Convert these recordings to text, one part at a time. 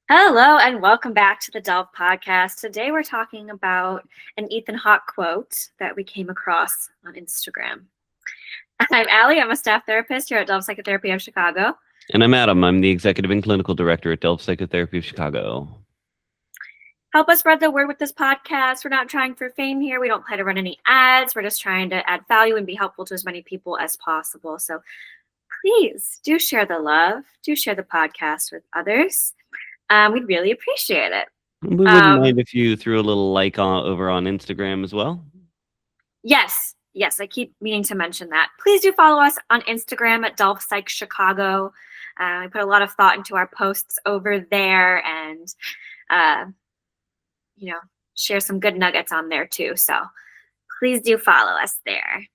Hello and welcome back to the Delve podcast. Today we're talking about an Ethan Hawke quote that we came across on Instagram. I'm Allie. I'm a staff therapist here at Delve Psychotherapy of Chicago. And I'm Adam. I'm the Executive and Clinical Director at Delve Psychotherapy of Chicago. Help us spread the word with this podcast. We're not trying for fame here. We don't try to run any ads. We're just trying to add value and be helpful to as many people as possible. So please do share the love. Do share the podcast with others. We'd really appreciate it. We wouldn't mind if you threw a little like over on Instagram as well. Yes, I keep meaning to mention that. Please do follow us on Instagram at Delve Psych Chicago. We put a lot of thought into our posts over there and, share some good nuggets on there too. So please do follow us there.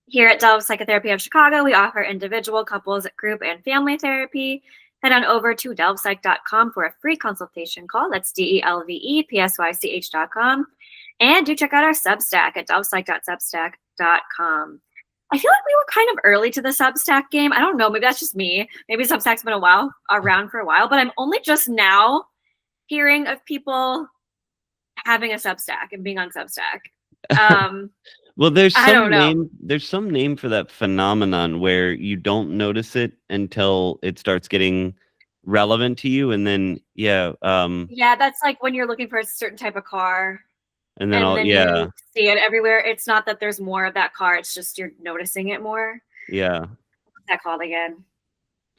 Here at Delve Psychotherapy of Chicago, we offer individual, couples, group, and family therapy. Head on over to delvepsych.com for a free consultation call. That's DELVEPSYCH.com. And do check out our Substack at delvepsych.substack.com. I feel like we were kind of early to the Substack game. I don't know. Maybe that's just me. Maybe Substack's been around for a while, but I'm only just now hearing of people having a Substack and being on Substack. Well, there's some name for that phenomenon where you don't notice it until it starts getting relevant to you, and then that's like when you're looking for a certain type of car, and then you see it everywhere. It's not that there's more of that car; it's just you're noticing it more. Yeah. What's that called again?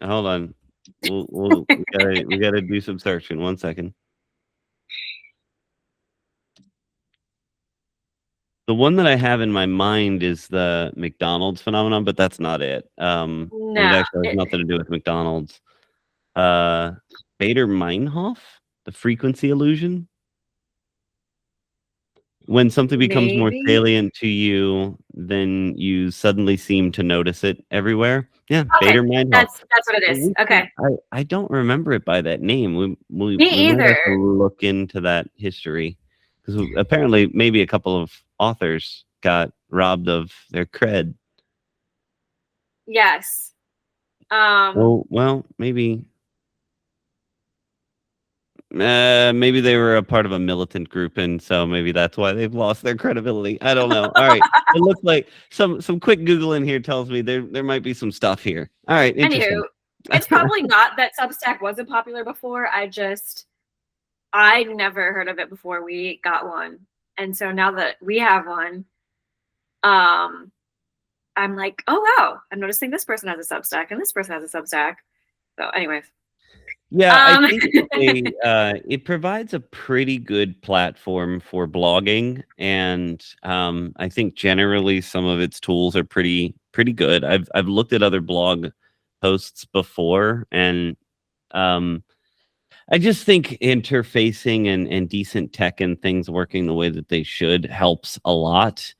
Hold on, we gotta do some searching. 1 second. The one that I have in my mind is the McDonald's phenomenon, but that's not it. No, it actually has nothing to do with McDonald's. Bader-Meinhof, the frequency illusion. When something becomes more salient to you, then you suddenly seem to notice it everywhere. Yeah, okay. Bader-Meinhof. That's what it is. Okay. I don't remember it by that name. We Me either. Might have to look into that history, because apparently maybe a couple of authors got robbed of their cred. Yes. Well, maybe they were a part of a militant group, and so maybe that's why they've lost their credibility. I don't know. All right. It looks like some quick Googling here tells me there might be some stuff here. All right. Interesting. Anywho, it's probably not that Substack wasn't popular before. I never heard of it before we got one. And so now that we have one, I'm like, oh, wow, I'm noticing this person has a Substack and this person has a Substack. So anyways. Yeah, I think it provides a pretty good platform for blogging. And I think generally some of its tools are pretty good. I've looked at other blog posts before, and I just think interfacing and decent tech and things working the way that they should helps a lot.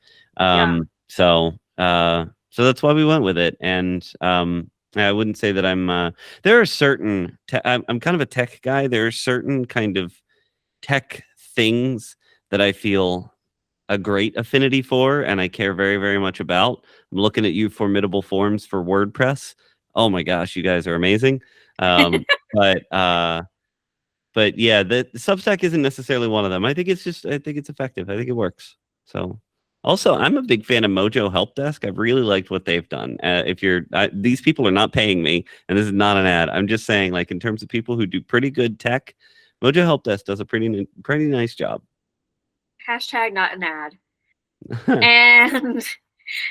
So that's why we went with it. And I wouldn't say that I'm. There are certain. I'm kind of a tech guy. There are certain kind of tech things that I feel a great affinity for, and I care very, very much about. I'm looking at you, Formidable Forms for WordPress. Oh my gosh, you guys are amazing. But yeah, the Substack isn't necessarily one of them. I think it's effective. I think it works. So, also, I'm a big fan of Mojo Help Desk. I've really liked what they've done. These people are not paying me, and this is not an ad. I'm just saying, like, in terms of people who do pretty good tech, Mojo Help Desk does a pretty nice job. Hashtag not an ad. And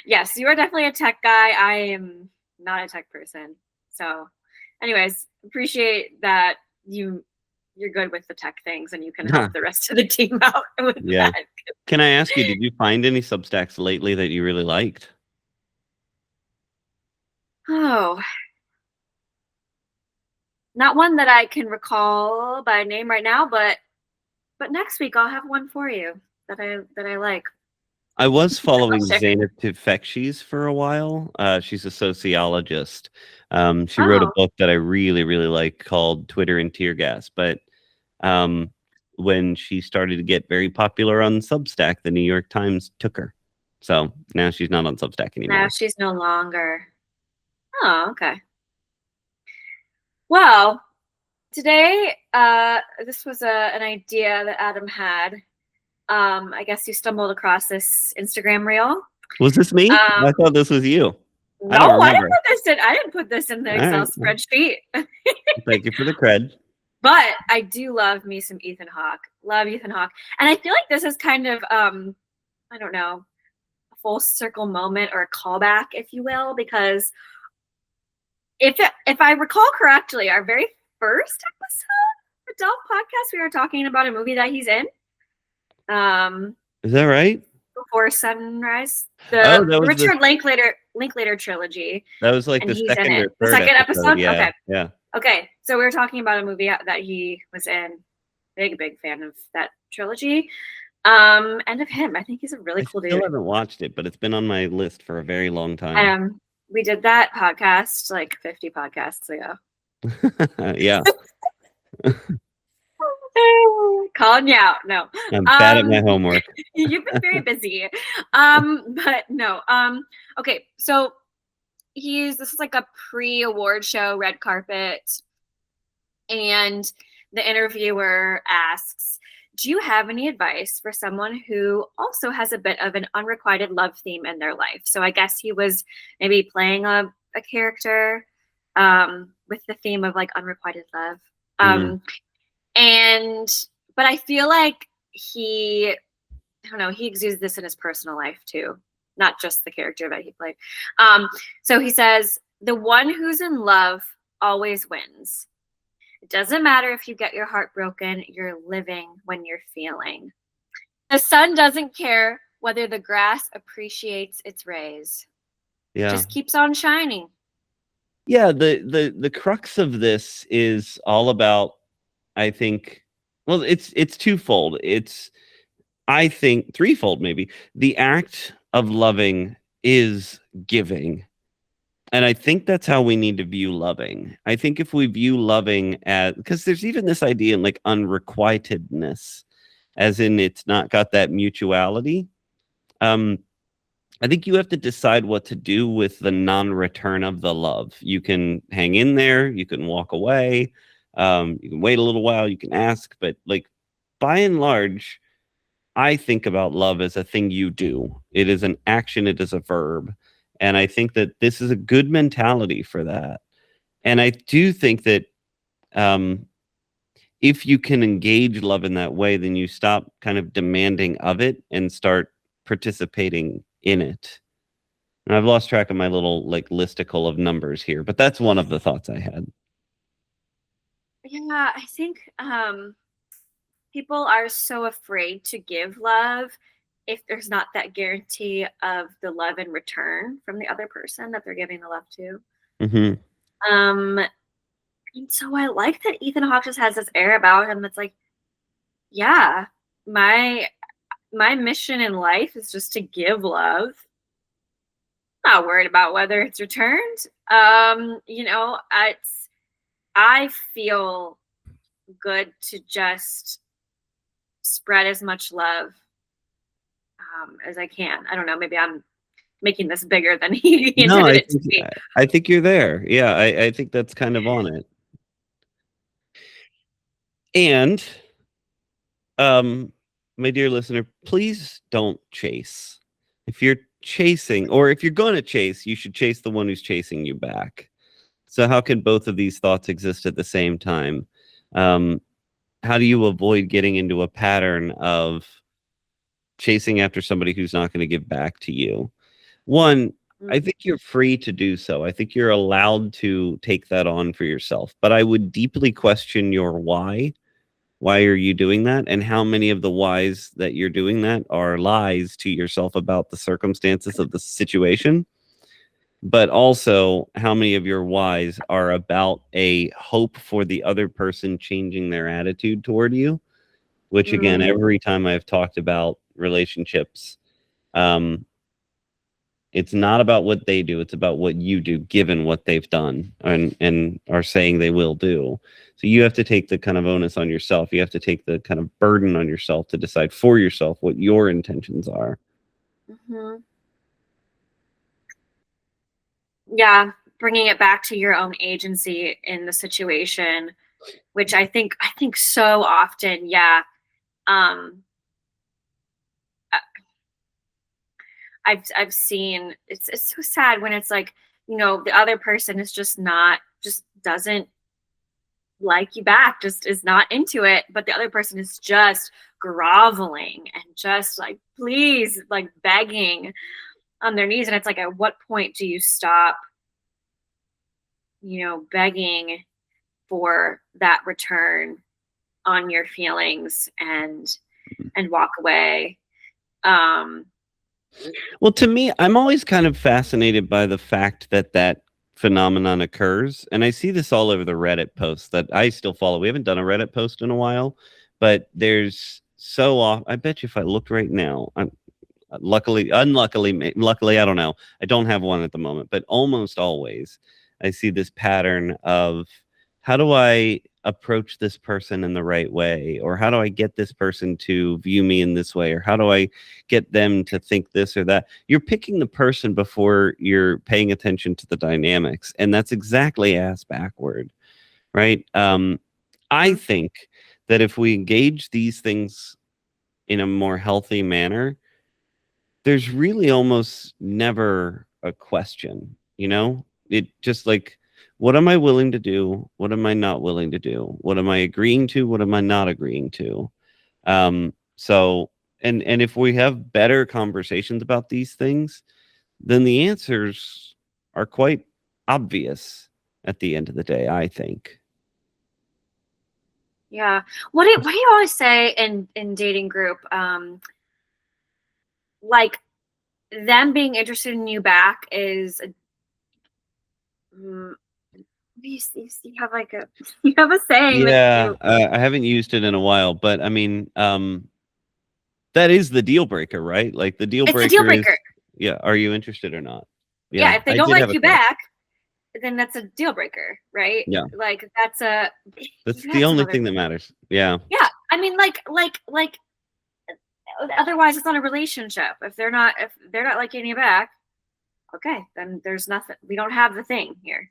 yes, you are definitely a tech guy. I am not a tech person. So, anyways, appreciate that you're good with the tech things and you can help the rest of the team out with that. Can I ask you, did you find any Substacks lately that you really liked? Oh, not one that I can recall by name right now, but next week I'll have one for you that I like. I was following Zeynep Tufekci's for a while. She's a sociologist. She wrote a book that I really, really like called Twitter and Tear Gas. But when she started to get very popular on Substack, the New York Times took her. So now she's not on Substack anymore. Now she's no longer. Oh, okay. Well, Today, this was an idea that Adam had. I guess you stumbled across this Instagram reel. Was this me? I Um, thought this was you. I no, don't I didn't remember. put this in. I didn't put this in the All Excel right. spreadsheet. Thank you for the cred. But I do love me some Ethan Hawke. Love Ethan Hawke, and I feel like this is kind of I don't know, a full circle moment or a callback, if you will, because if I recall correctly, our very first episode of the Delph podcast, we were talking about a movie that he's in. Is that right? Before Sunrise, Oh, the that was Richard Linklater trilogy, like and the he's in second it. or The third second episode. episode? Yeah, Okay. yeah. Okay. So we were talking about a movie that he was in. Big fan of that trilogy. And of him. I think he's a really cool Still dude. haven't watched it, but it's been on my list for a very long time. We did that podcast like 50 podcasts ago. Yeah. Calling you out. No. I'm bad at my homework. You've been very busy. But no. Okay, so this is like a pre-award show, red carpet, and the interviewer asks, do you have any advice for someone who also has a bit of an unrequited love theme in their life? So I guess he was maybe playing a character with the theme of like unrequited love. But I feel like I don't know, he exudes this in his personal life too, not just the character that he played. So he says, the one who's in love always wins. It doesn't matter if you get your heart broken, you're living when you're feeling. The sun doesn't care whether the grass appreciates its rays. Yeah. It just keeps on shining. Yeah, the crux of this is all about, I think, well, it's twofold. It's, I think, threefold maybe. The act of loving is giving. And I think that's how we need to view loving. I think if we view loving as, because there's even this idea in like unrequitedness, as in it's not got that mutuality. I think you have to decide what to do with the non-return of the love. You can hang in there, you can walk away, you can wait a little while, you can ask, but like by and large, I think about love as a thing you do. It is an action, it is a verb. And I think that this is a good mentality for that. And I do think that if you can engage love in that way, then you stop kind of demanding of it and start participating in it. And I've lost track of my little like listicle of numbers here, but that's one of the thoughts I had. Yeah, I think people are so afraid to give love if there's not that guarantee of the love in return from the other person that they're giving the love to. And so I like that Ethan Hawke just has this air about him that's like, yeah, my mission in life is just to give love. I'm not worried about whether it's returned. I feel good to just spread as much love as I can. I don't know. Maybe I'm making this bigger than he intended it to be. I think you're there. Yeah, I think that's kind of on it. And, my dear listener, please don't chase. If you're chasing, or if you're going to chase, you should chase the one who's chasing you back. So how can both of these thoughts exist at the same time? How do you avoid getting into a pattern of chasing after somebody who's not going to give back to you? One, I think you're free to do so. I think you're allowed to take that on for yourself. But I would deeply question your why. Why are you doing that? And how many of the whys that you're doing that are lies to yourself about the circumstances of the situation? But also, how many of your whys are about a hope for the other person changing their attitude toward you? Which, again, every time I've talked about relationships, it's not about what they do. It's about what you do, given what they've done and are saying they will do. So you have to take the kind of onus on yourself. You have to take the kind of burden on yourself to decide for yourself what your intentions are. Yeah, bringing it back to your own agency in the situation. which I think so often, yeah. Um, I've seen it's so sad when it's like, the other person is just doesn't like you back, just is not into it, but the other person is just groveling and just like, please, like begging on their knees. And it's like, at what point do you stop, begging for that return on your feelings and walk away? Um, Well, to me, I'm always kind of fascinated by the fact that that phenomenon occurs. And I see this all over the Reddit posts that I still follow. We haven't done a Reddit post in a while, but there's so off. I bet you if I looked right now, I'm luckily, I don't know. I don't have one at the moment, but almost always I see this pattern of how do I approach this person in the right way? Or how do I get this person to view me in this way? Or how do I get them to think this or that? You're picking the person before you're paying attention to the dynamics. And that's exactly ass backward, right? I think that if we engage these things in a more healthy manner, there's really almost never a question, It just like, what am I willing to do? What am I not willing to do? What am I agreeing to? What am I not agreeing to? So, and if we have better conversations about these things, then the answers are quite obvious at the end of the day, I think. yeah. What do you always say in dating group? Like them being interested in you back is mm, you have like a you have a saying that Yeah, you I haven't used it in a while, but I mean, that is the deal breaker, right? Like the deal it's a deal breaker is, breaker. yeah, are you interested or not? Yeah, Yeah, if they I don't did have like a you question. back, then that's a deal breaker, right? Yeah, Like that's a that's you the had some only other thing that matters. Yeah. yeah. I mean, like otherwise, it's not a relationship. If they're not liking you back, okay, then there's nothing. We don't have the thing here.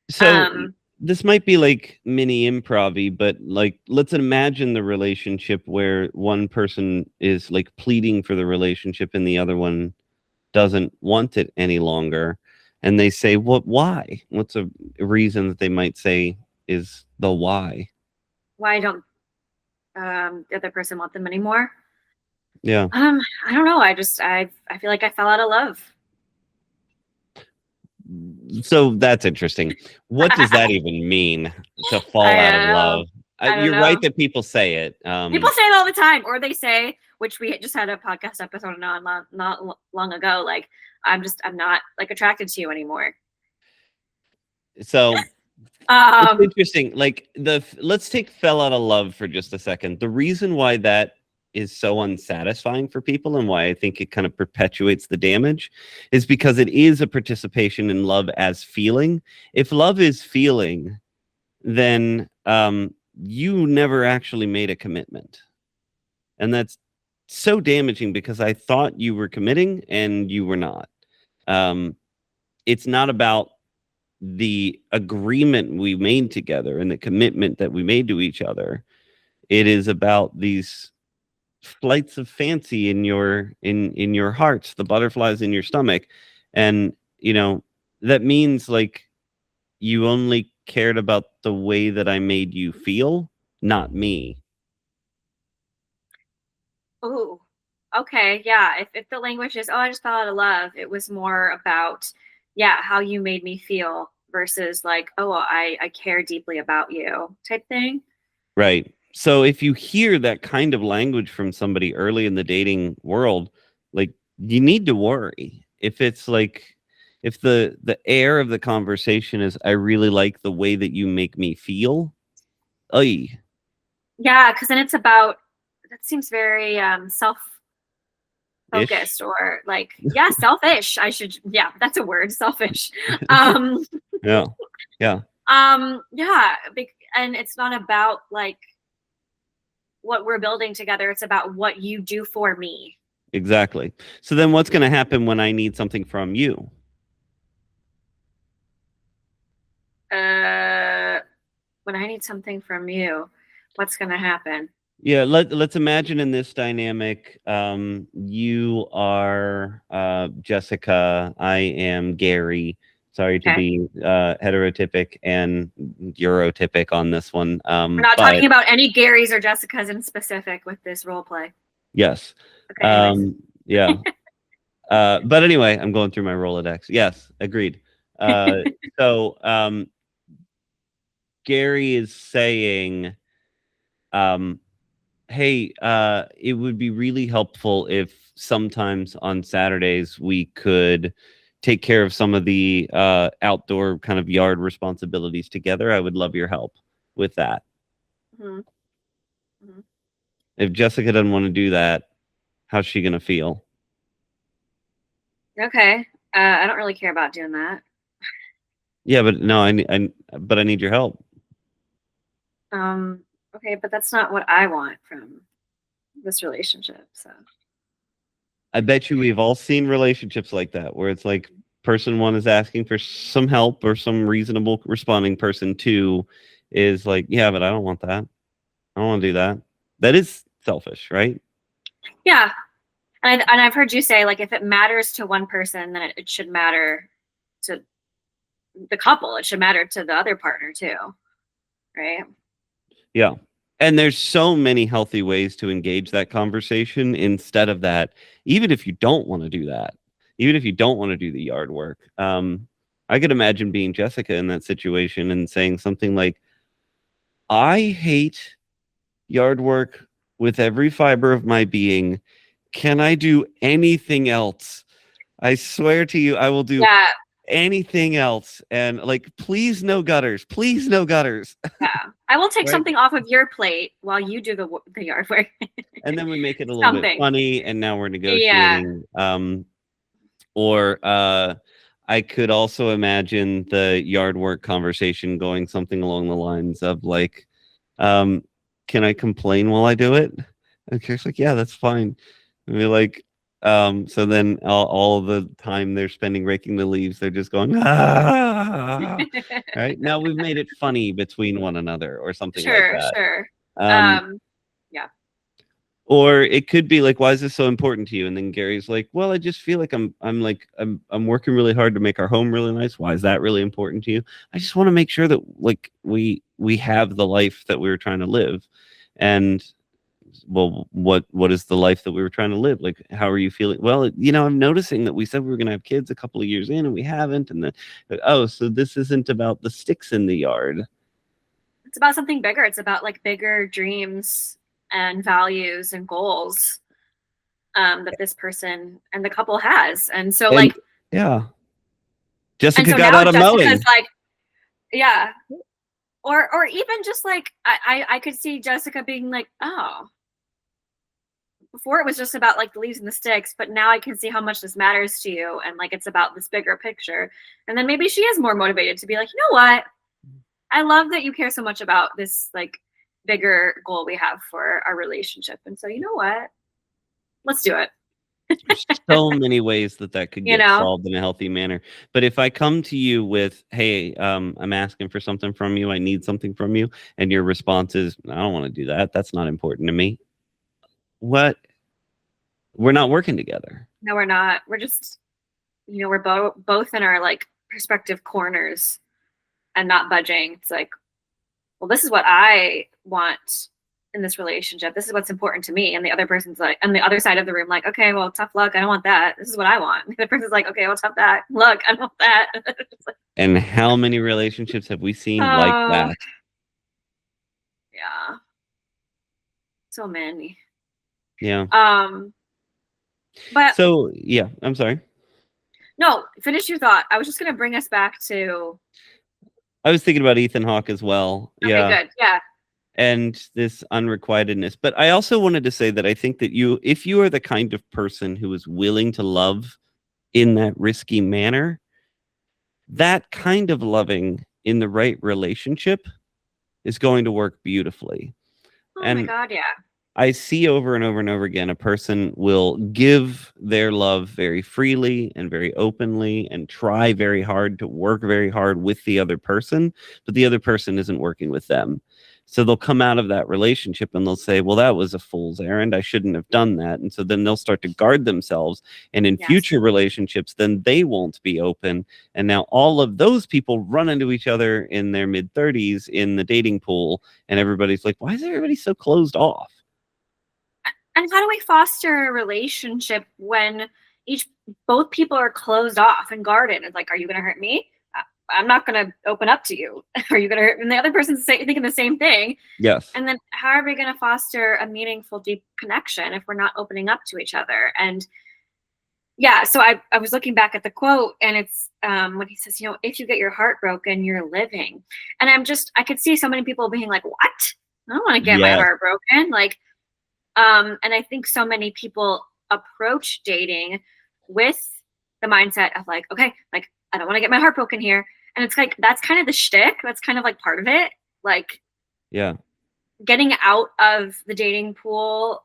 So Um, this might be like mini improv but like let's imagine the relationship where one person is like pleading for the relationship and the other one doesn't want it any longer. And they say, what, why? What's a reason that they might say is the why? why don't the other person want them anymore? Yeah. I don't know. I feel like I fell out of love. So that's interesting. What does that even mean to fall I out of don't know. love? I don't You're right know. that people say it. People say it all the time, or they say, which we just had a podcast episode not long ago. Like, I'm not like attracted to you anymore. So it's Um, interesting. Like let's take fell out of love for just a second. The reason why that is so unsatisfying for people and why I think it kind of perpetuates the damage is because it is a participation in love as feeling. If love is feeling, then you never actually made a commitment. And that's so damaging because I thought you were committing and you were not. Um, it's not about the agreement we made together and the commitment that we made to each other. It is about these flights of fancy in your hearts, the butterflies in your stomach. And that means like you only cared about the way that I made you feel, not me. oh, okay, yeah. If the language is, oh, I just fell out of love, it was more about, yeah, how you made me feel versus like, oh, well, I care deeply about you type thing. Right. So if you hear that kind of language from somebody early in the dating world, like you need to worry. If it's like if the air of the conversation is I really like the way that you make me feel. Oy. Yeah, because then it's about that seems very self Ish. focused or like yeah selfish. Yeah, that's a word, selfish. um Yeah. Yeah. yeah, and it's not about like what we're building together, it's about what you do for me. Exactly. So then what's going to happen when I need something from you? uh when I need something from you, what's gonna happen? Yeah, let's imagine in this dynamic, you are Jessica, I am Gary. Sorry to Okay. be heterotypic and Eurotypic on this one. We're not But talking about any Garys or Jessicas in specific with this role play. yes. Okay, anyways. Yeah. But anyway, I'm going through my Rolodex. Yes, agreed. So Gary is saying, hey, it would be really helpful if sometimes on Saturdays we could take care of some of the outdoor kind of yard responsibilities together. I would love your help with that. Mhm. Mhm. If Jessica doesn't want to do that, how's she going to feel? Okay. I don't really care about doing that. Yeah, but no, but I need your help. Um, okay, but that's not what I want from this relationship. So I bet you we've all seen relationships like that where it's like person one is asking for some help or some reasonable responding person two is like, yeah, but I don't want that. I don't want to do that. That is selfish, right? yeah, and I've heard you say like if it matters to one person, then it should matter to the couple. It should matter to the other partner too, right? Yeah. And there's so many healthy ways to engage that conversation instead of that, even if you don't want to do that, even if you don't want to do the yard work. I could imagine being Jessica in that situation and saying something like, I hate yard work with every fiber of my being. Can I do anything else? I swear to you, I will do Yeah, anything else. And like, please no gutters. Please no gutters. yeah. I will take Right. something off of your plate while you do the yard work. And then we make it a little bit Something. funny, and now we're Yeah. negotiating. Or I could also imagine the yard work conversation going something along the lines of like, can I complain while I do it? And Karen's like, yeah, that's fine. And we're like, so then all the time they're spending raking the leaves, they're just going, ah, right? Now we've made it funny between one another or something like Sure, that. sure. Um, Yeah. or it could be like, why is this so important to you? And then Gary's like, well, I just feel like I'm working really hard to make our home really nice. Why is that really important to you? I just want to make sure that like we have the life that we were trying to live. And well, what is the life that we were trying to live? Like, how are you feeling? Well, I'm noticing that we said we were going to have kids a couple of years in and we haven't. And then, oh, so this isn't about the sticks in the yard. It's about something bigger. It's about like bigger dreams and values and goals that this person and the couple has. And so And like yeah, and Jessica so got now out of Jessica's mowing. like, yeah. Or even just like I could see Jessica being like, oh, before it was just about like the leaves and the sticks, but now I can see how much this matters to you and like it's about this bigger picture. And then maybe she is more motivated to be like, you know what? I love that you care so much about this like bigger goal we have for our relationship. And so you know what? Let's do it. There's so many ways that could You get know? solved in a healthy manner. But if I come to you with, hey, I'm asking for something from you, I need something from you, and your response is, I don't want to do that. That's not important to me. What? We're not working together. No, we're not. We're just, we're both in our like perspective corners and not budging. It's like, well, this is what I want in this relationship. This is what's important to me. And the other person's like, on the other side of the room, like, okay, well, tough luck. I don't want that. This is what I want. The person's like, okay, well, tough that. Look, I don't want that. Like, And how many relationships have we seen like oh, that? yeah. So many. Yeah. But So yeah, I'm sorry. no, finish your thought. I was just gonna bring us back to I was thinking about Ethan Hawke as well. okay, Yeah. good. Yeah. And this unrequitedness. But I also wanted to say that I think that if you are the kind of person who is willing to love in that risky manner, that kind of loving in the right relationship is going to work beautifully. Oh my And God, yeah. I see over and over and over again, a person will give their love very freely and very openly and try very hard to work very hard with the other person, but the other person isn't working with them. So they'll come out of that relationship and they'll say, well, that was a fool's errand. I shouldn't have done that. And so then they'll start to guard themselves. And in Yes. future relationships, then they won't be open. And now all of those people run into each other in their mid-30s in the dating pool. And everybody's like, why is everybody so closed off? And how do we foster a relationship when both people are closed off and guarded? It's like, are you going to hurt me? I'm not going to open up to you. Are you going to hurt? And the other person's thinking the same thing. Yes. And then how are we going to foster a meaningful, deep connection if we're not opening up to each other? And yeah, so I was looking back at the quote, and it's when he says, if you get your heart broken, you're living. And I could see so many people being like, what? I don't want to get my heart broken. Like, and I think so many people approach dating with the mindset of like, okay, like, I don't want to get my heart broken here. And it's like, that's kind of the shtick. That's kind of like part of it. Like, yeah, getting out of the dating pool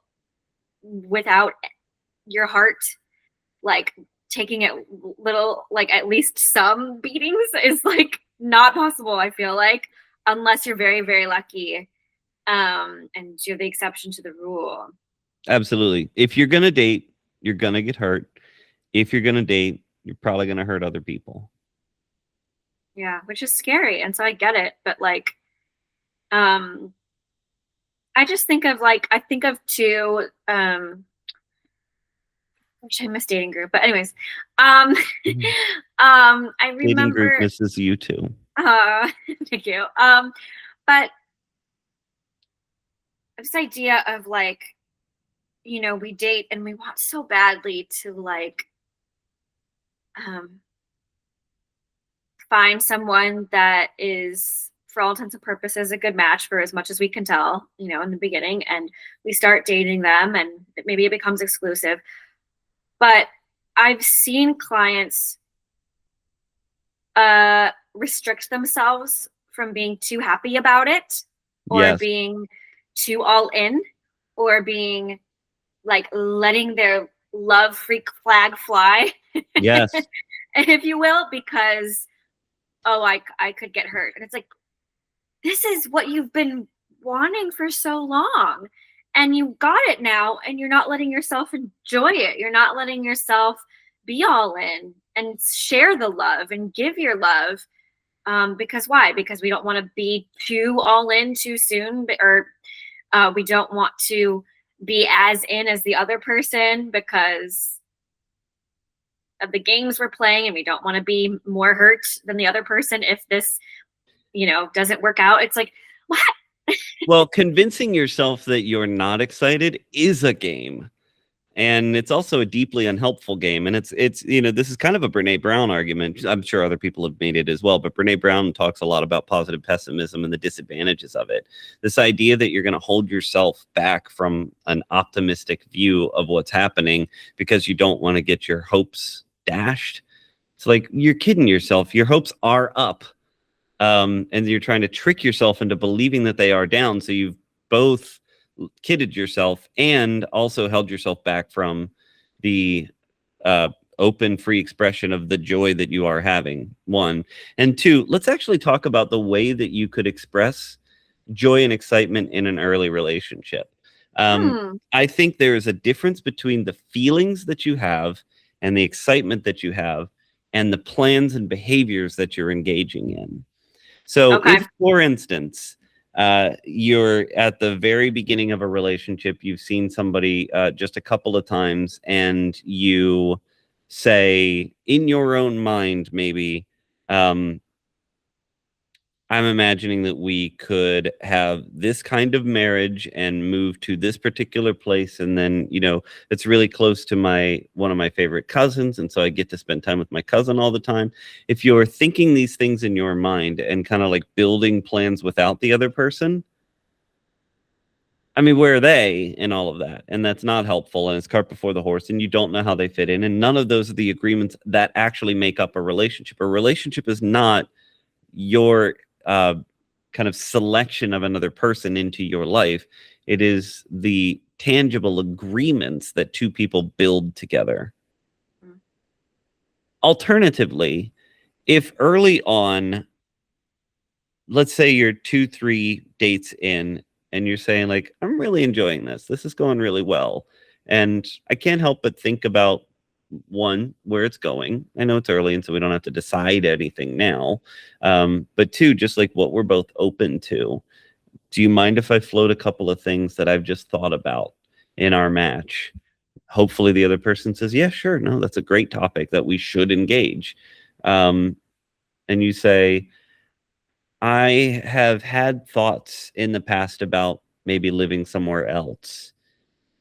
without your heart, like taking it little, like at least some beatings is like not possible, I feel like, unless you're very, very lucky. And you're the exception to the rule. Absolutely. If you're going to date, you're going to get hurt. If you're going to date, you're probably going to hurt other people. Yeah, which is scary. And so I get it. But like, I just think of two, which I miss dating group, but anyways, I remember Dating group misses you too. Thank you. But this idea of like, we date and we want so badly to like, find someone that is, for all intents and purposes, a good match for as much as we can tell, in the beginning, and we start dating them and maybe it becomes exclusive. But I've seen clients restrict themselves from being too happy about it, or being too all in, or being like letting their love freak flag fly. Yes. If you will, because, I could get hurt. And it's like, this is what you've been wanting for so long. And you got it now, and you're not letting yourself enjoy it. You're not letting yourself be all in and share the love and give your love. Because why? Because we don't want to be too all in too soon, or we don't want to be as in as the other person because of the games we're playing, and we don't want to be more hurt than the other person if this, doesn't work out. It's like, what? Well, convincing yourself that you're not excited is a game. And it's also a deeply unhelpful game. And it's this is kind of a Brene Brown argument. I'm sure other people have made it as well. But Brene Brown talks a lot about positive pessimism and the disadvantages of it. This idea that you're going to hold yourself back from an optimistic view of what's happening because you don't want to get your hopes dashed. It's like, you're kidding yourself. Your hopes are up. And you're trying to trick yourself into believing that they are down. So you've both kidded yourself and also held yourself back from the open, free expression of the joy that you are having. One. And two, let's actually talk about the way that you could express joy and excitement in an early relationship. I think there is a difference between the feelings that you have and the excitement that you have and the plans and behaviors that you're engaging in. So if, for instance, you're at the very beginning of a relationship, you've seen somebody just a couple of times, and you say in your own mind, maybe, I'm imagining that we could have this kind of marriage and move to this particular place. And then, it's really close to one of my favorite cousins. And so I get to spend time with my cousin all the time. If you're thinking these things in your mind and kind of like building plans without the other person, I mean, where are they in all of that? And that's not helpful. And it's cart before the horse, and you don't know how they fit in. And none of those are the agreements that actually make up a relationship. A relationship is not your kind of selection of another person into your life. It is the tangible agreements that two people build together. Mm. Alternatively, if early on, let's say you're 2-3 dates in and you're saying like, I'm really enjoying this. This is going really well. And I can't help but think about, one, where it's going. I know it's early, and so we don't have to decide anything now. But two, just like what we're both open to. Do you mind if I float a couple of things that I've just thought about in our match? Hopefully the other person says, yeah, sure. No, that's a great topic that we should engage. And you say, I have had thoughts in the past about maybe living somewhere else.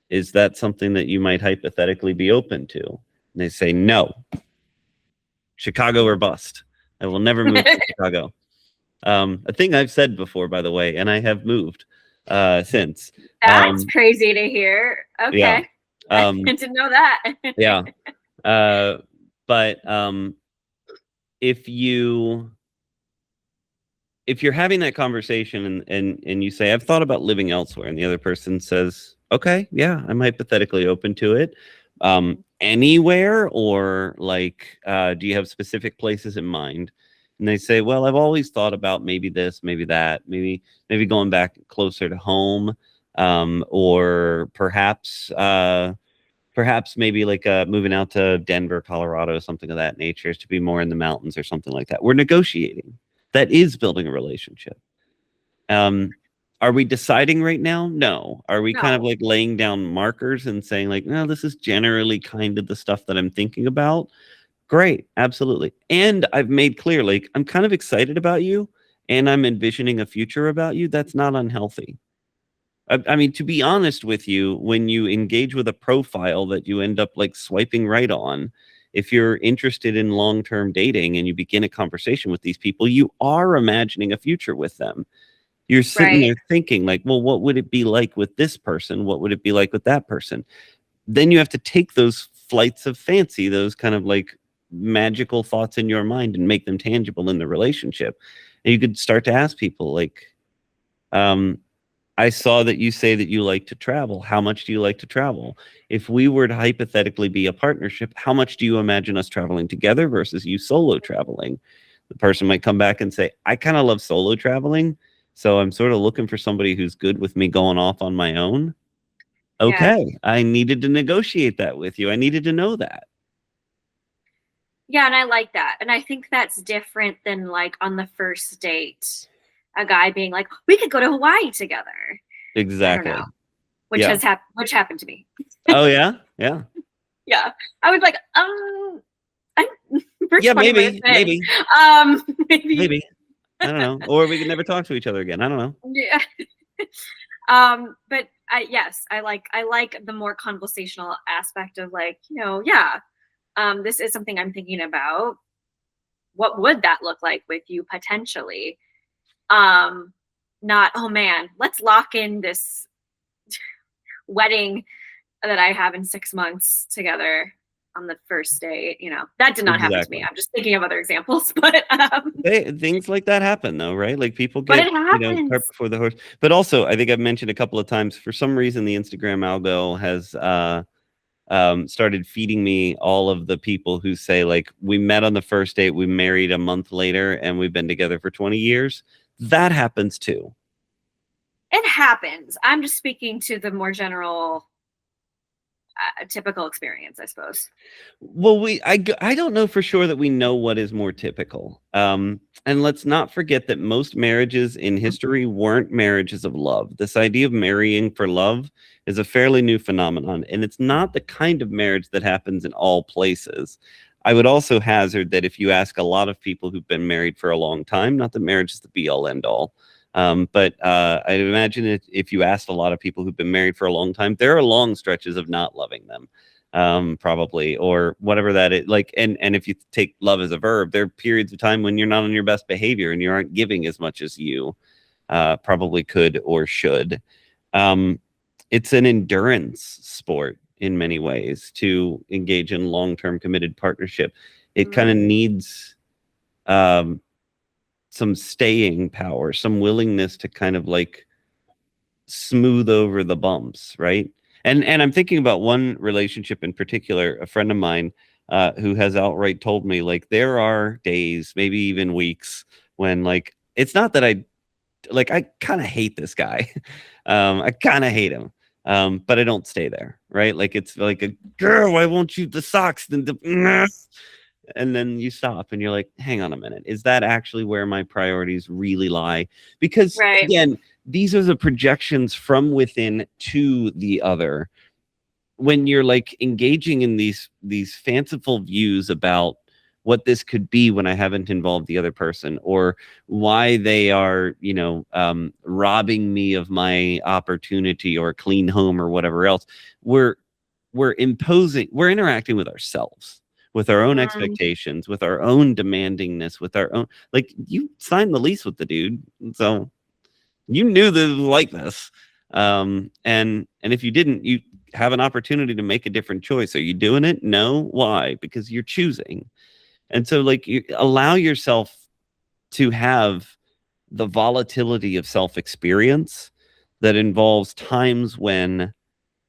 Is that something that you might hypothetically be open to? And they say, no, Chicago or bust. I will never move to Chicago. A thing I've said before, by the way, and I have moved since. That's crazy to hear. Okay. Yeah. I didn't know that. Yeah. But if you're having that conversation and you say, I've thought about living elsewhere, and the other person says, okay, yeah, I'm hypothetically open to it. Anywhere, or like, do you have specific places in mind? And they say, well, I've always thought about maybe this, maybe that, maybe going back closer to home, or perhaps maybe like moving out to Denver, Colorado, something of that nature, to be more in the mountains or something like that. We're negotiating. That is building a relationship. Are we deciding right now? No. Are we kind of like laying down markers and saying like, no, this is generally kind of the stuff that I'm thinking about? Great. Absolutely. And I've made clear, like, I'm kind of excited about you and I'm envisioning a future about you. That's not unhealthy. I mean, to be honest with you, when you engage with a profile that you end up like swiping right on, if you're interested in long-term dating and you begin a conversation with these people, you are imagining a future with them. You're sitting there thinking like, well, what would it be like with this person? What would it be like with that person? Then you have to take those flights of fancy, those kind of like magical thoughts in your mind, and make them tangible in the relationship. And you could start to ask people like, I saw that you say that you like to travel. How much do you like to travel? If we were to hypothetically be a partnership, how much do you imagine us traveling together versus you solo traveling? The person might come back and say, I kind of love solo traveling, so I'm sort of looking for somebody who's good with me going off on my own. Okay, yeah. I needed to negotiate that with you. I needed to know that. Yeah, and I like that. And I think that's different than like on the first date, a guy being like, we could go to Hawaii together. Exactly. Which which happened to me. Oh yeah? Yeah. Yeah. I was like, yeah, maybe. Maybe. I don't know. Or we could never talk to each other again. I don't know. Yeah. But yes, I like the more conversational aspect of like, this is something I'm thinking about. What would that look like with you potentially? Not, oh man, let's lock in this wedding that I have in 6 months together on the first date. That did not happen to me. I'm just thinking of other examples, but things like that happen though, right? Like people get cart before the horse. But also, I think I've mentioned a couple of times, for some reason the Instagram algo has started feeding me all of the people who say like, we met on the first date, we married a month later, and we've been together for 20 years. That happens too. It happens. I'm just speaking to the more general typical experience, I suppose. Well, I don't know for sure that we know what is more typical. And let's not forget that most marriages in history weren't marriages of love. This idea of marrying for love is a fairly new phenomenon, and it's not the kind of marriage that happens in all places. I would also hazard that if you ask a lot of people who've been married for a long time, not that marriage is the be-all, end-all, but I'd imagine if you asked a lot of people who've been married for a long time, there are long stretches of not loving them, probably, or whatever that is. Like, and if you take love as a verb, there are periods of time when you're not on your best behavior and you aren't giving as much as you probably could or should. It's an endurance sport in many ways to engage in long-term committed partnership. It kind of needs some staying power, some willingness to kind of like smooth over the bumps, right? And I'm thinking about one relationship in particular, a friend of mine who has outright told me, like, there are days, maybe even weeks, when like it's not that I kind of hate this guy. I kind of hate him. But I don't stay there, right? Like it's like a girl, why won't you the socks? And then you stop and you're like, hang on a minute. Is that actually where my priorities really lie? Because Right. again, these are the projections from within to the other. When you're like engaging in these fanciful views about what this could be when I haven't involved the other person, or why they are, robbing me of my opportunity or clean home or whatever else, we're interacting with ourselves, with our own expectations, with our own demandingness, with our own, like, you signed the lease with the dude, so you knew that it was like this. And if you didn't, you have an opportunity to make a different choice. Are you doing it? No. Why? Because you're choosing. And so, like, you allow yourself to have the volatility of self-experience that involves times when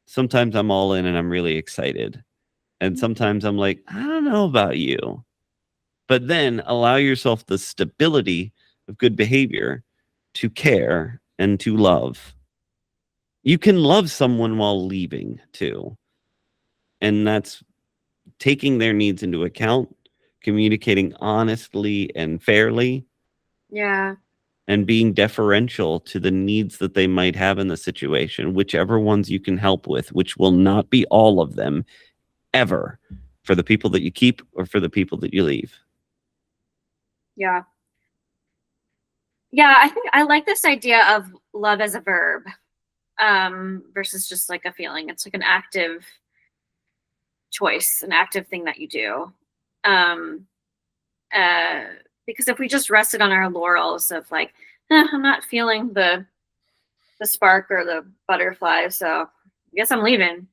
sometimes I'm all in and I'm really excited. And sometimes I'm like, I don't know about you. But then allow yourself the stability of good behavior to care and to love. You can love someone while leaving too. And that's taking their needs into account, communicating honestly and fairly, Yeah. and being deferential to the needs that they might have in the situation, whichever ones you can help with, which will not be all of them ever, for the people that you keep or for the people that you leave. Yeah. Yeah, I think I like this idea of love as a verb, versus just like a feeling. It's like an active choice, an active thing that you do. Um, because if we just rested on our laurels of like, I'm not feeling the spark or the butterfly, so I guess I'm leaving.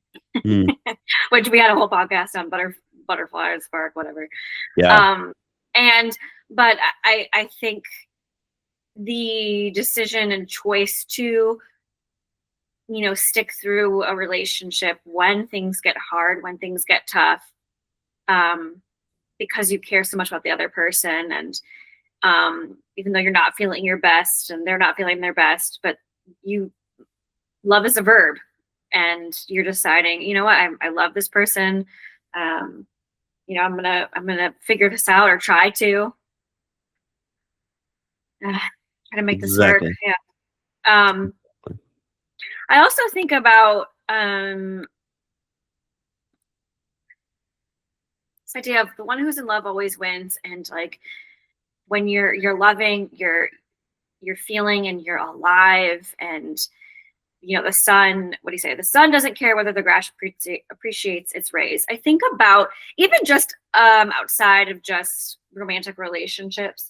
Which we had a whole podcast on butterfly or spark, whatever. Yeah. But I think the decision and choice to, stick through a relationship when things get hard, when things get tough, because you care so much about the other person, and even though you're not feeling your best and they're not feeling their best, but love is a verb, and you're deciding, you know what, I love this person. I'm gonna figure this out, or try to make this work. Exactly. Yeah. I also think about this idea of the one who's in love always wins, and like when you're loving, you're feeling, and you're alive, and the sun, what do you say? The sun doesn't care whether the grass appreciates its rays. I think about even just outside of just romantic relationships,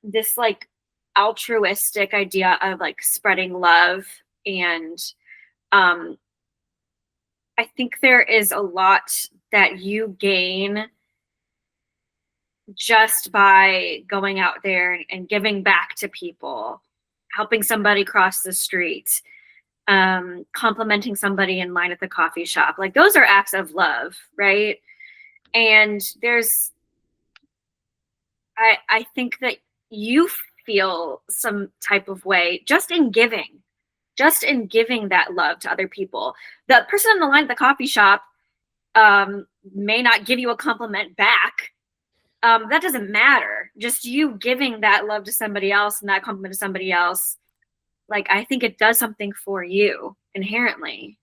this like altruistic idea of like spreading love. And I think there is a lot that you gain just by going out there and giving back to people, helping somebody cross the street, complimenting somebody in line at the coffee shop. Like, those are acts of love, right? And I think that you feel some type of way just in giving that love to other people. The person in the line at the coffee shop may not give you a compliment back. That doesn't matter. Just you giving that love to somebody else and that compliment to somebody else, like, I think it does something for you inherently.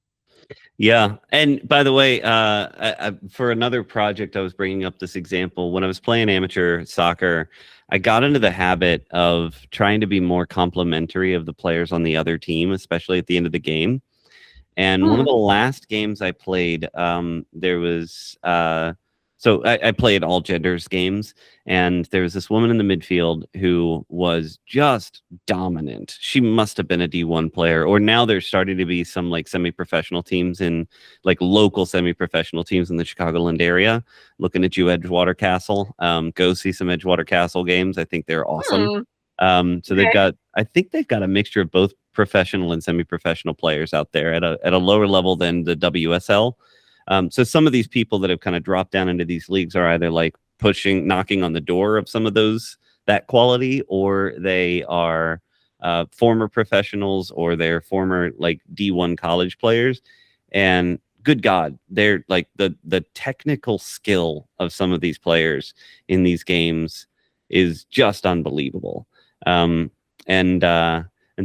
Yeah. And by the way, for another project, I was bringing up this example. When I was playing amateur soccer, I got into the habit of trying to be more complimentary of the players on the other team, especially at the end of the game. And one of the last games I played, there was So I played all genders games, and there was this woman in the midfield who was just dominant. She must have been a D1 player, or now there's starting to be some like semi-professional teams in like local semi-professional teams in the Chicagoland area. Looking at you, Edgewater Castle. Go see some Edgewater Castle games. I think they're awesome. So Okay. I think they've got a mixture of both professional and semi-professional players out there at a lower level than the WSL. So some of these people that have kind of dropped down into these leagues are either like knocking on the door of some of that quality, or they are former professionals, or they're former like D1 college players. And good God, they're like the technical skill of some of these players in these games is just unbelievable. And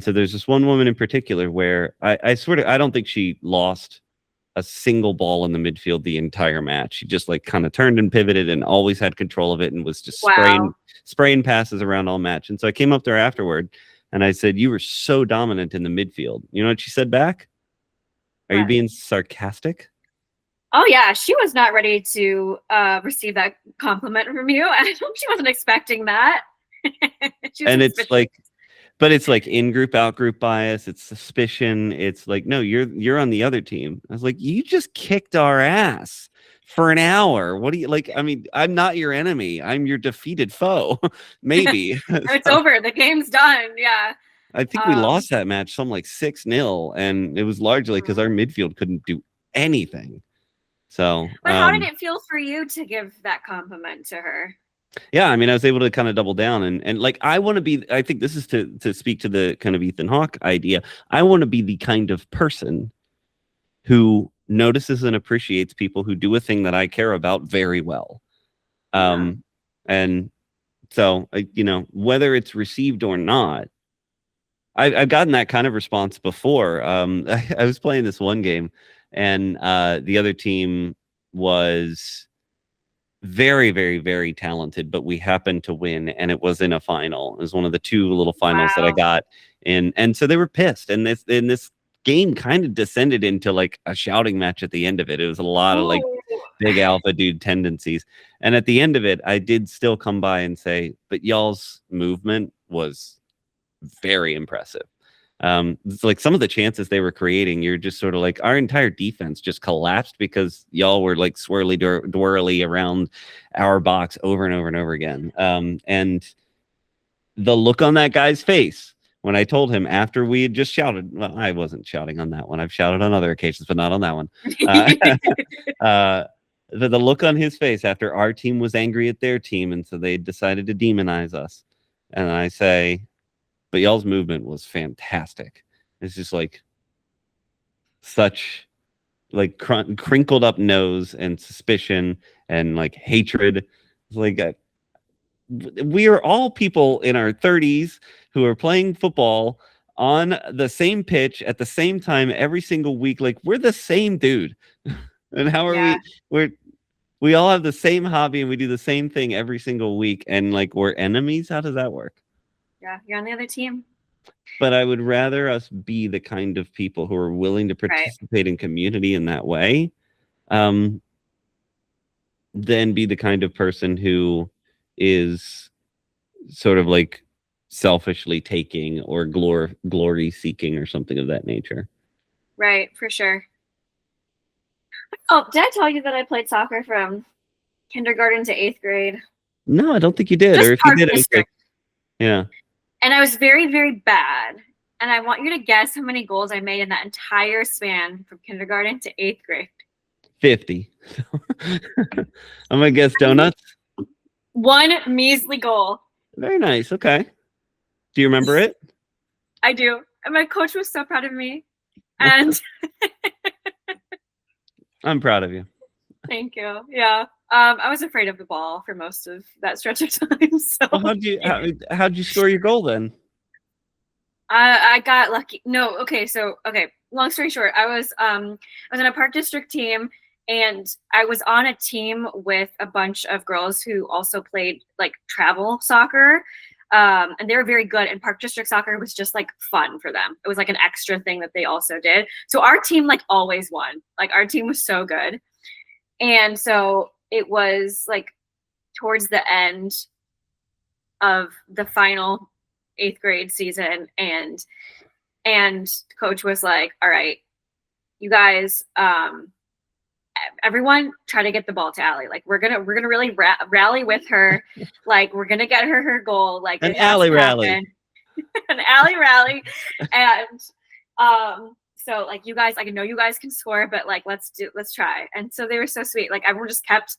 so there's this one woman in particular where I don't think she lost a single ball in the midfield the entire match. She just like kind of turned and pivoted and always had control of it, and was just Wow. spraying passes around all match. And so I came up to her afterward and I said, "You were so dominant in the midfield." You know what she said back? "Are you What? being sarcastic?" Oh yeah, she was not ready to receive that compliment from you. She wasn't expecting that. She was And it's suspicious. like, but it's like in group, out group bias. It's suspicion. It's like, no, you're on the other team. I was like, you just kicked our ass for an hour. What do you like? I mean, I'm not your enemy. I'm your defeated foe. Maybe. It's So, over. The game's done. Yeah. I think we Um, lost that match some like 6-0, and it was largely because our midfield couldn't do anything. So, but how did it feel for you to give that compliment to her? yeah, I mean, I was able to kind of double down, and like I want to be. I think this is to speak to the kind of Ethan Hawke idea. I want to be the kind of person who notices and appreciates people who do a thing that I care about very well. Yeah. And so, whether it's received or not, I've gotten that kind of response before. I was playing this one game, and the other team was very, very, very talented, but we happened to win, and it was in a final. It was one of the two little finals that I Wow. got in, and so they were pissed. And this game kind of descended into like a shouting match at the end of it. It was a lot of like Ooh. big alpha dude tendencies, and at the end of it, I did still come by and say, "But y'all's movement was very impressive." It's like some of the chances they were creating, you're just sort of like, our entire defense just collapsed because y'all were like swirly twirly around our box over and over and over again. And the look on that guy's face when I told him after we had just shouted, well, I wasn't shouting on that one. I've shouted on other occasions, but not on that one. Uh, the look on his face after our team was angry at their team, and so they decided to demonize us. And I say, but y'all's movement was fantastic. It's just like such like crinkled up nose and suspicion and like hatred. It's like we are all people in our 30s who are playing football on the same pitch at the same time every single week. Like, we're the same dude. And how are Yeah. we all have the same hobby and we do the same thing every single week, and like we're enemies? How does that work? Yeah. You're on the other team. But I would rather us be the kind of people who are willing to Right. participate in community in that way, um, than be the kind of person who is sort of like selfishly taking or glory seeking or something of that nature. Right. For sure. Oh, did I tell you that I played soccer from kindergarten to 8th grade? No, I don't think you did. Just Or if you Park did, it was like, District. yeah, And I was very, very bad. And I want you to guess how many goals I made in that entire span from kindergarten to 8th grade. 50. I'm gonna guess donuts. One measly goal. Very nice. Okay. Do you remember it? I do. And my coach was so proud of me. And I'm proud of you. thank you. Yeah. I was afraid of the ball for most of that stretch of time. So Well, how'd you score your goal then? I got lucky. No, okay, so long story short, I was in a Park District team, and I was on a team with a bunch of girls who also played like travel soccer. And they were very good, and Park District soccer was just like fun for them. It was like an extra thing that they also did. So our team like always won. Like our team was so good. And so it was like towards the end of the final 8th grade season, and coach was like, all right, you guys, everyone try to get the ball to Allie. Like we're gonna really rally with her. Like we're gonna get her goal. Like An it has alley to rally. happen. An Allie rally. And so like you guys, I know you guys can score, but like let's try. And so they were so sweet. Like everyone just kept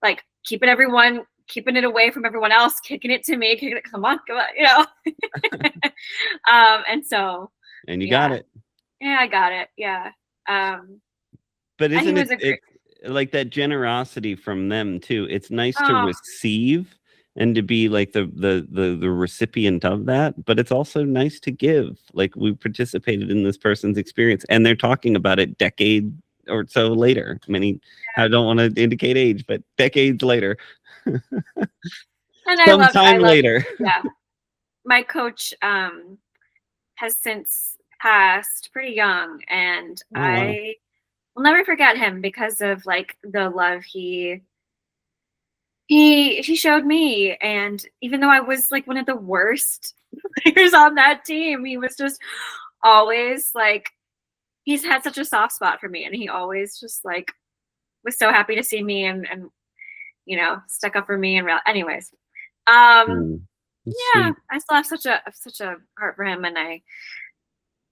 like keeping it away from everyone else, kicking it to me, kicking it, come on, you know. And so And you got it. Yeah, I got it. Yeah. But isn't it it like that generosity from them too? It's nice to Oh, receive and to be like the recipient of that, but it's also nice to give. Like we participated in this person's experience, and they're talking about it decade or so later. I don't want to indicate age, but decades later. and Sometime later. Yeah. My coach has since passed pretty young, and Oh, wow. I will never forget him because of like the love he showed me. And even though I was like one of the worst players on that team, he was just always like, he's had such a soft spot for me, and he always just like was so happy to see me and you know, stuck up for me. And anyways, yeah, Sweet. I still have such a heart for him. And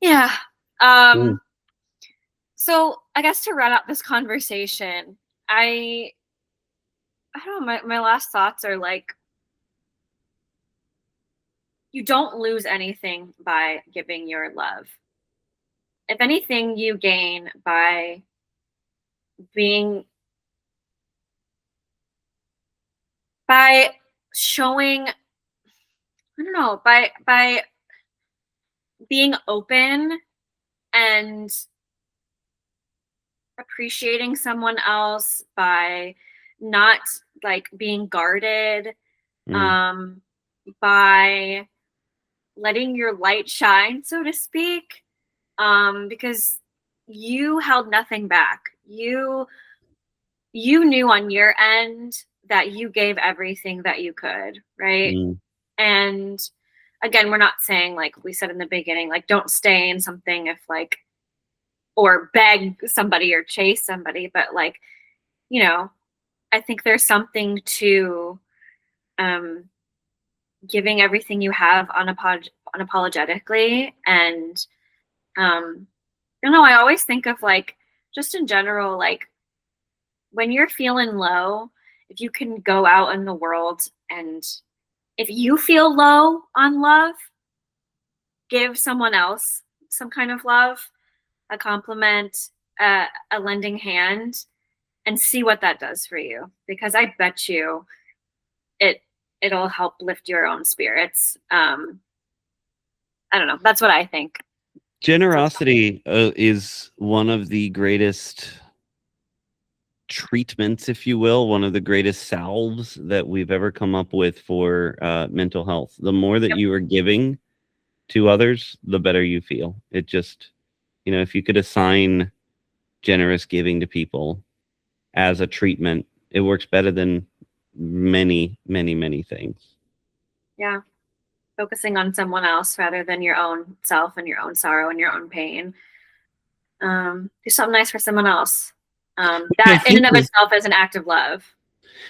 yeah. So I guess to round out this conversation, I don't know, my last thoughts are like, you don't lose anything by giving your love. If anything, you gain by being by showing, I don't know, by being open and appreciating someone else, by not like being guarded, by letting your light shine, so to speak, because you held nothing back. You knew on your end that you gave everything that you could, right? And again, we're not saying, like we said in the beginning, like don't stay in something if like, or beg somebody or chase somebody, but like, you know, I think there's something to giving everything you have unapologetically. And you know, I always think of like, just in general, like when you're feeling low, if you can go out in the world, and if you feel low on love, give someone else some kind of love, a compliment, a lending hand, and see what that does for you. Because I bet you it'll help lift your own spirits. I don't know. That's what I think. Generosity is one of the greatest treatments, if you will, one of the greatest salves that we've ever come up with for mental health. The more that you are giving to others, the better you feel. It just, you know, if you could assign generous giving to people as a treatment, it works better than many, many, many things. Yeah. Focusing on someone else rather than your own self and your own sorrow and your own pain. Do something nice for someone else. That in and of itself is an act of love.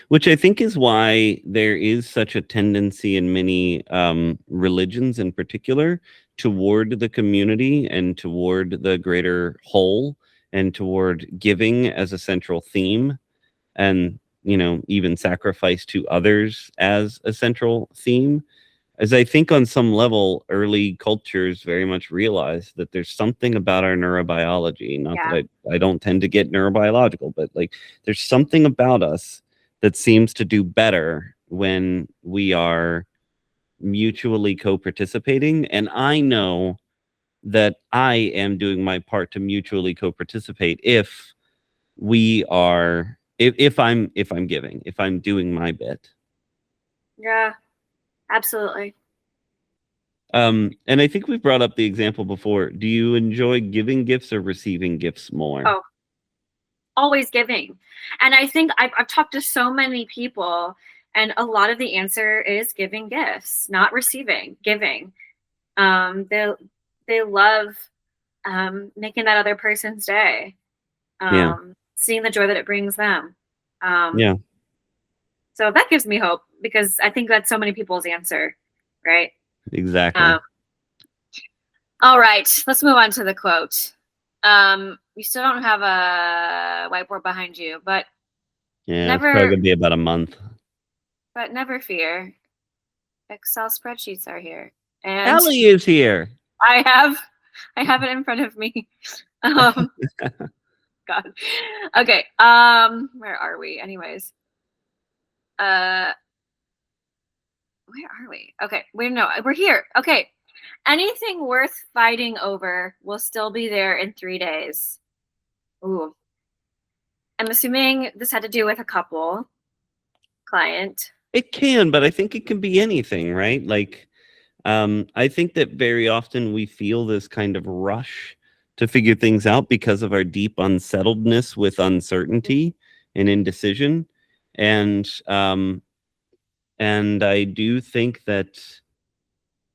Which I think is why there is such a tendency in many religions in particular toward the community and toward the greater whole and toward giving as a central theme, and, you know, even sacrifice to others as a central theme. As I think on some level, early cultures very much realized that there's something about our neurobiology, not that I don't tend to get neurobiological, but like there's something about us that seems to do better when we are mutually co-participating. And I know that I am doing my part to mutually co-participate if we are, if I'm giving, if I'm doing my bit. Yeah, absolutely. And I think we've brought up the example before. Do you enjoy giving gifts or receiving gifts more? Oh, always giving. And I think I've talked to so many people, and a lot of the answer is giving gifts, not receiving, giving. They love making that other person's day, Yeah. seeing the joy that it brings them. Yeah. So that gives me hope, because I think that's so many people's answer, right? Exactly. All right, let's move on to the quote. You still don't have a whiteboard behind you, but Yeah, it's probably never, gonna be about a month. but never fear. Excel spreadsheets are here, and Ellie is here. I have, I have it in front of me. Um, God. Okay. Where are we? Anyways. Where are we? Okay. Wait, no, we're here. Okay. Anything worth fighting over will still be there in 3 days. Ooh. I'm assuming this had to do with a couple client. It can, but I think it can be anything, right? Like, I think that very often we feel this kind of rush to figure things out because of our deep unsettledness with uncertainty and indecision. And I do think that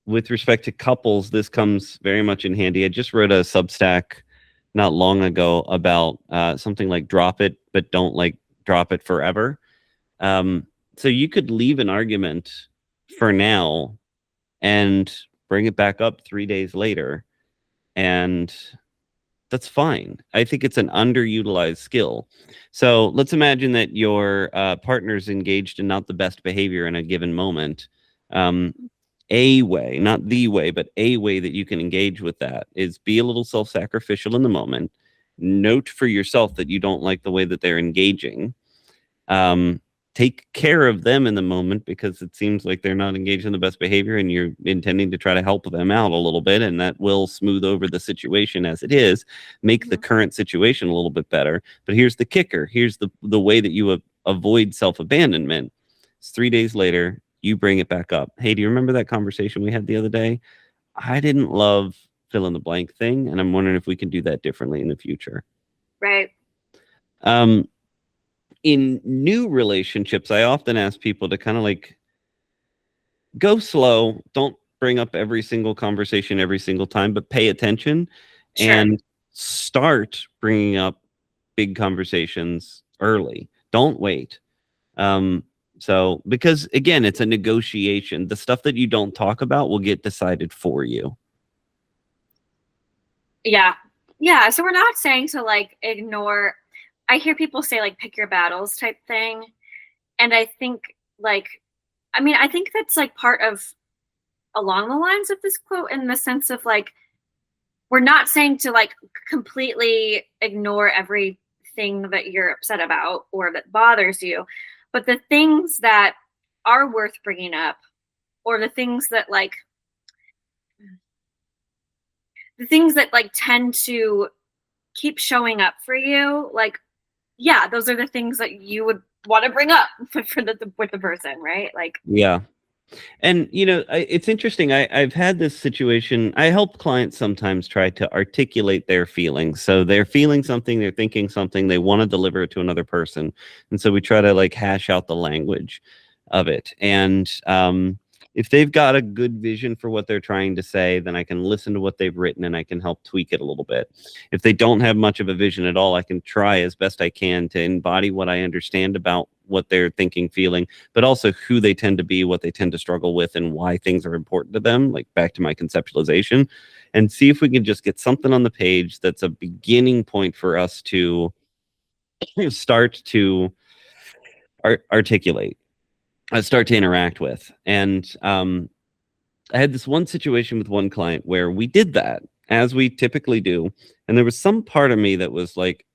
with respect to couples, this comes very much in handy. I just wrote a Substack not long ago about something like drop it, but don't like drop it forever. So you could leave an argument for now and bring it back up 3 days later, and that's fine. I think it's an underutilized skill. So let's imagine that your partner's engaged in not the best behavior in a given moment. A way, not the way, but a way that you can engage with that is be a little self-sacrificial in the moment. Note for yourself that you don't like the way that they're engaging. Take care of them in the moment because it seems like they're not engaged in the best behavior, and you're intending to try to help them out a little bit, and that will smooth over the situation as it is, make the current situation a little bit better. But here's the kicker. Here's the way that you avoid self-abandonment. It's 3 days later, you bring it back up. Hey, do you remember that conversation we had the other day? I didn't love fill in the blank thing, and I'm wondering if we can do that differently in the future. Right. In new relationships, I often ask people to kind of like go slow. Don't bring up every single conversation every single time, but pay attention and start bringing up big conversations early. Don't wait. So, because again, it's a negotiation. The stuff that you don't talk about will get decided for you. Yeah. Yeah. So we're not saying to like ignore. I hear people say like pick your battles type thing. And I think like, I mean, I think that's like part of along the lines of this quote, in the sense of like, we're not saying to like completely ignore everything that you're upset about or that bothers you, but the things that are worth bringing up, or the things that like tend to keep showing up for you, like, yeah, those are the things that you would want to bring up with the person, right? Like, Yeah. And, it's interesting. I've had this situation. I help clients sometimes try to articulate their feelings. So they're feeling something, they're thinking something, they want to deliver it to another person. And so we try to like hash out the language of it. And if they've got a good vision for what they're trying to say, then I can listen to what they've written and I can help tweak it a little bit. If they don't have much of a vision at all, I can try as best I can to embody what I understand about what they're thinking, feeling, but also who they tend to be, what they tend to struggle with, and why things are important to them, like back to my conceptualization, and see if we can just get something on the page that's a beginning point for us to start to articulate, start to interact with. And I had this one situation with one client where we did that, as we typically do, and there was some part of me that was like,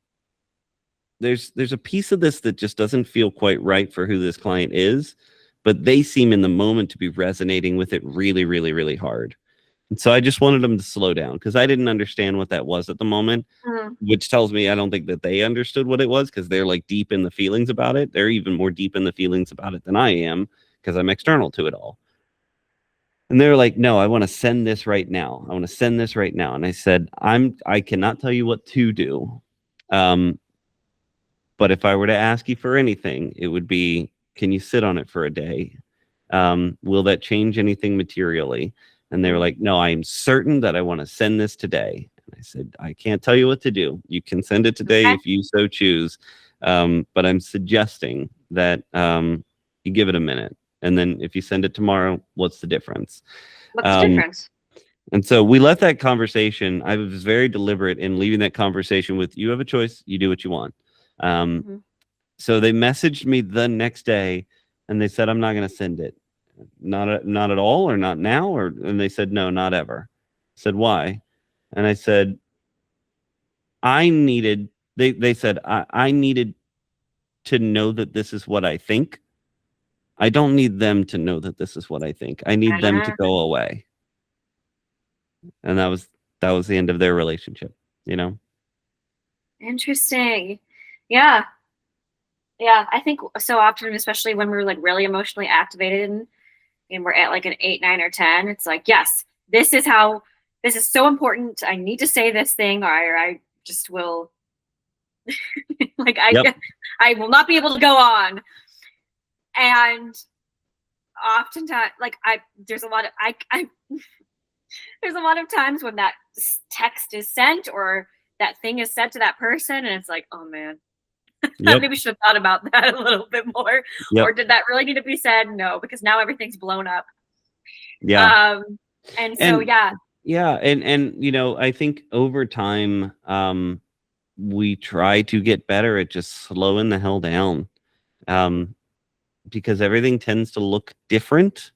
there's a piece of this that just doesn't feel quite right for who this client is, but they seem in the moment to be resonating with it really, really, really hard. And so I just wanted them to slow down because I didn't understand what that was at the moment, which tells me I don't think that they understood what it was, because they're like deep in the feelings about it. They're even more deep in the feelings about it than I am, because I'm external to it all. And they're like, no, I want to send this right now. I want to send this right now. And I said, I cannot tell you what to do. But if I were to ask you for anything, it would be, can you sit on it for a day? Will that change anything materially? And they were like, no, I am certain that I want to send this today. And I said, I can't tell you what to do. You can send it today if you so choose. But I'm suggesting that you give it a minute. And then if you send it tomorrow, what's the difference? What's the difference? And so we left that conversation. I was very deliberate in leaving that conversation with, you have a choice. You do what you want. So they messaged me the next day and they said, I'm not going to send it. Not at all, or not now, and they said, no, not ever. I said, why? And I said, they said, I needed to know that this is what I think. I don't need them to know that this is what I think. I need them to go away. And that was the end of their relationship, you know? Interesting. Yeah. Yeah. I think so often, especially when we're like really emotionally activated and we're at like an 8, 9, or 10, it's like, yes, this is so important. I need to say this thing, or I just will like, I will not be able to go on. And oftentimes, like there's a lot of times when that text is sent or that thing is said to that person, and it's like, oh man, I maybe should have thought about that a little bit more. Or did that really need to be said? No, because now everything's blown up. Yeah. And so, yeah. Yeah. And, you know, I think over time, we try to get better at just slowing the hell down. Because everything tends to look different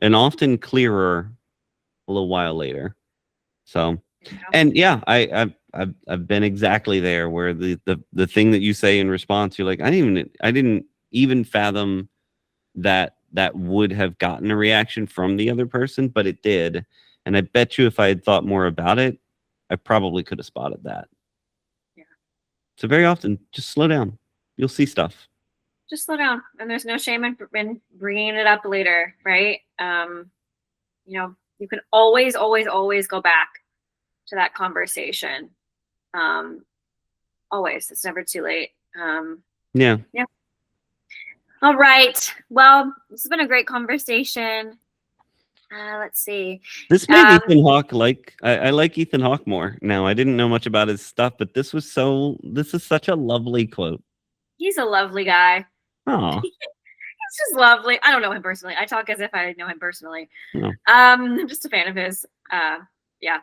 and often clearer a little while later. So, and yeah, I've been exactly there where the thing that you say in response, you're like, I didn't even fathom that would have gotten a reaction from the other person, but it did. And I bet you if I had thought more about it, I probably could have spotted that. Yeah. So very often, just slow down. You'll see stuff. Just slow down, and there's no shame in bringing it up later, right? You know, you can always go back to that conversation. Always, it's never too late. Yeah. All right. Well, this has been a great conversation. Let's see. This made Ethan Hawke I like Ethan Hawke more now. I didn't know much about his stuff, but this is such a lovely quote. He's a lovely guy. Oh. He's just lovely. I don't know him personally. I talk as if I know him personally. No. I'm just a fan of his. Yeah.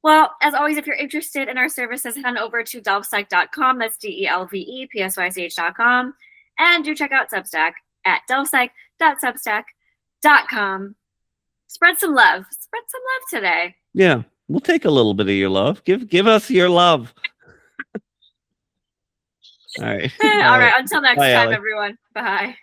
Well, as always, if you're interested in our services, head on over to delvepsych.com. That's DELVEPSYCH.com. And do check out Substack at delvepsych.substack.com. Spread some love. Spread some love today. Yeah. We'll take a little bit of your love. Give us your love. All right. All right. Until next time, Allie. everyone. Bye.